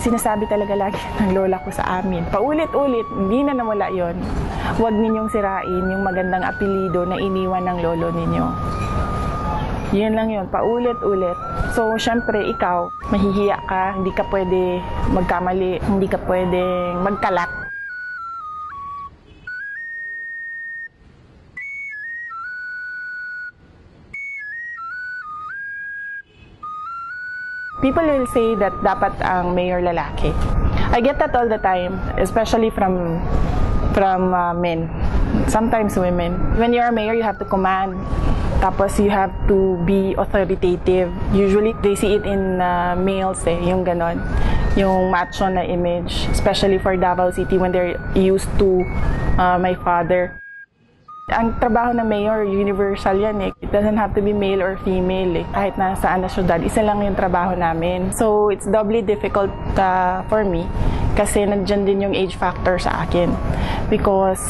sinasabi talaga lagi ng lola ko sa amin, paulit-ulit, hindi na nawala yon. Huwag ninyong sirain yung magandang apelido na iniwan ng lolo ninyo. Yun lang yun, paulit-ulit. So, syempre, ikaw, mahihiya ka, hindi ka pwede magkamali, hindi ka pwedeng magkalat. People will say that dapat ang mayor lalaki. I get that all the time, especially from men. Sometimes women. When you're a mayor, you have to command. Tapos you have to be authoritative. Usually, they see it in males yung ganon. Yung macho na image. Especially for Davao City when they're used to my father. Ang trabaho ng mayor, universal yan eh. It doesn't have to be male or female eh. Kahit nasaan na syudad, isa lang yung trabaho namin. So, it's doubly difficult for me kasi nandyan din yung age factor sa akin. Because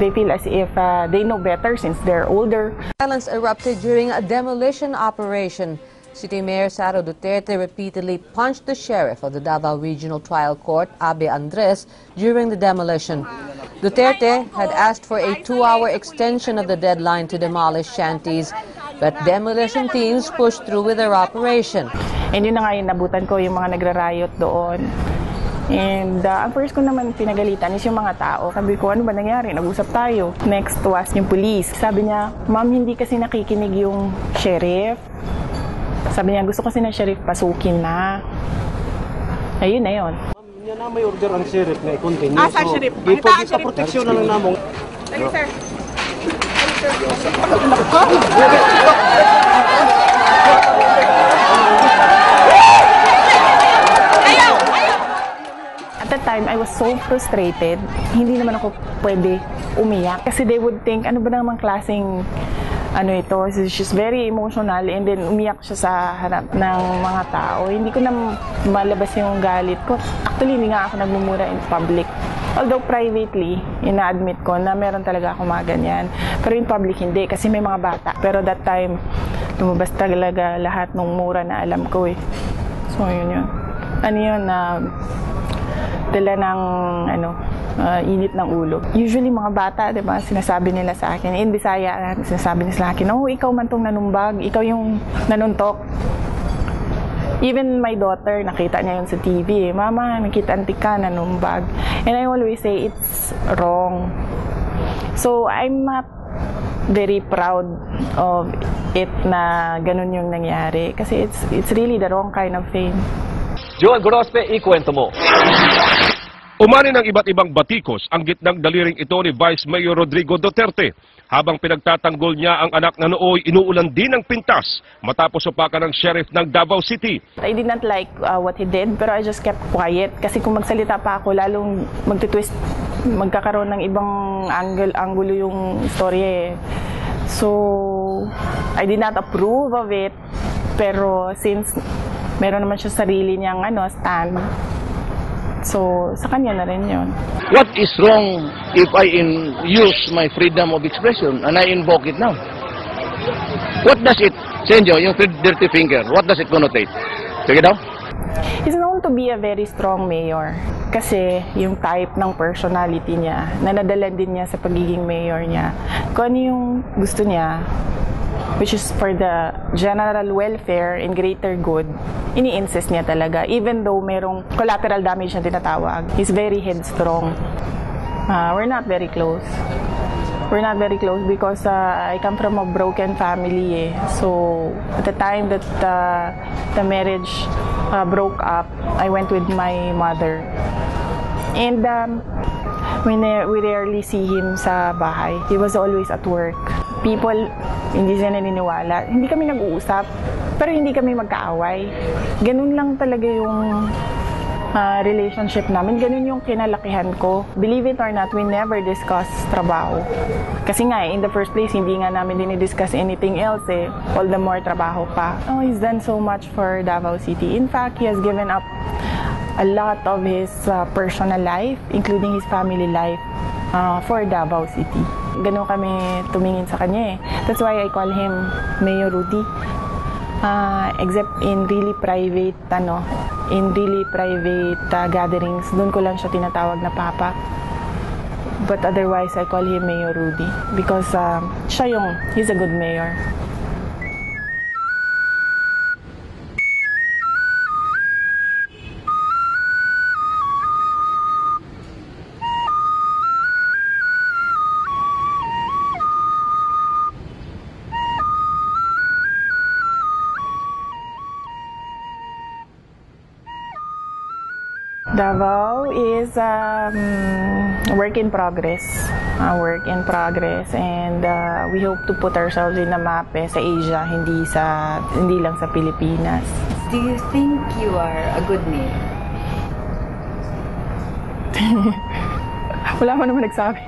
they feel as if they know better since they're older. Violence erupted during a demolition operation. City Mayor Sara Duterte repeatedly punched the sheriff of the Davao Regional Trial Court, Abe Andres, during the demolition. Duterte had asked for a 2-hour extension of the deadline to demolish shanties, but demolition teams pushed through with their operation. And yun na nga yung nabutan ko, yung mga nagrarayot doon. And ang first ko naman pinagalitan is yung mga tao. Sabi ko, ano ba nangyari? Nag-usap tayo. Next was yung police. Sabi niya, ma'am, hindi kasi nakikinig yung sheriff. Sabi niya, gusto kasi ng sheriff pasukin na. Ayun na yun. Yan na may order ang sheriff na i-continue. Sa sheriff? Ipagkita proteksyon na lang namong. Dali, sir. At that time, I was so frustrated. Hindi naman ako pwede umiyak. Kasi they would think, ano ba namang klaseng ano ito, she's very emotional and then umiyak siya sa harap ng mga tao. Hindi ko na malabas yung galit ko. Actually, hindi nga ako nagmumura in public. Although privately, ina-admit ko na meron talaga ako mga ganyan. Pero in public, hindi. Kasi may mga bata. Pero that time, lumabas talaga lahat ng mura na alam ko eh. So, yun yun. Ano yun, dala ng init ng ulo. Usually mga bata, 'di ba, sinasabi nila sa akin, in Bisaya, sinasabi nila sa akin, "Oh, ikaw man tong nanumbag, ikaw yung nanuntok." Even my daughter, nakita niya yun sa TV, "Mama, nakita ka nanumbag." And I always say it's wrong. So, I'm not very proud of it na ganun yung nangyari kasi it's really the wrong kind of fame. Joan Gorospe, ikwento mo. Umani ng iba't ibang batikos ang gitnang daliring ito ni Vice Mayor Rodrigo Duterte habang pinagtatanggol niya ang anak na nooy inuulan din ng pintas matapos upakan ng sheriff ng Davao City. I did not like what he did pero I just kept quiet kasi kung magsalita pa ako lalong magtitwist, magkakaroon ng ibang angulo yung story eh. So, I did not approve of it pero since meron naman siya sarili niyang stand, so, sa kanya na rin yun. What is wrong if I use my freedom of expression and I invoke it now? What does it, Senjo, yung dirty finger, what does it connotate? Sige daw. He's known to be a very strong mayor. Kasi yung type ng personality niya, na nadala din niya sa pagiging mayor niya. Kung ano yung gusto niya, which is for the general welfare and greater good, ini-insist niya talaga. Even though merong collateral damage na tinatawag, he's very headstrong. We're not very close. We're not very close because I come from a broken family eh. So, at the time that the marriage broke up, I went with my mother. And we rarely see him sa bahay. He was always at work. People, hindi sila naniniwala. Hindi kami nag-uusap, pero hindi kami magkaaway. Ganun lang talaga yung relationship namin. Ganun yung kinalakihan ko. Believe it or not, we never discuss trabaho. Kasi nga, in the first place, hindi nga namin dinidiscuss anything else eh. All the more trabaho pa. Oh, he's done so much for Davao City. In fact, he has given up a lot of his personal life, including his family life, for Davao City. Ganun kami tumingin sa kanya eh. That's why I call him Mayor Rudy. Except in really private in really private gatherings, doon ko lang siya tinatawag na Papa. But otherwise, I call him Mayor Rudy because he's a good mayor. Davao is a work in progress. And we hope to put ourselves in a map sa Asia, hindi lang sa Pilipinas. Do you think you are a good mayor? Wala man naman nagsabi.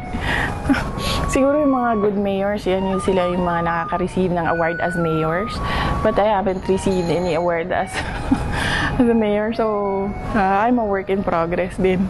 Siguro yung mga good mayors, sila yung mga nakaka-receive ng award as mayors. But I haven't received any award as a mayor, so I'm a work in progress din.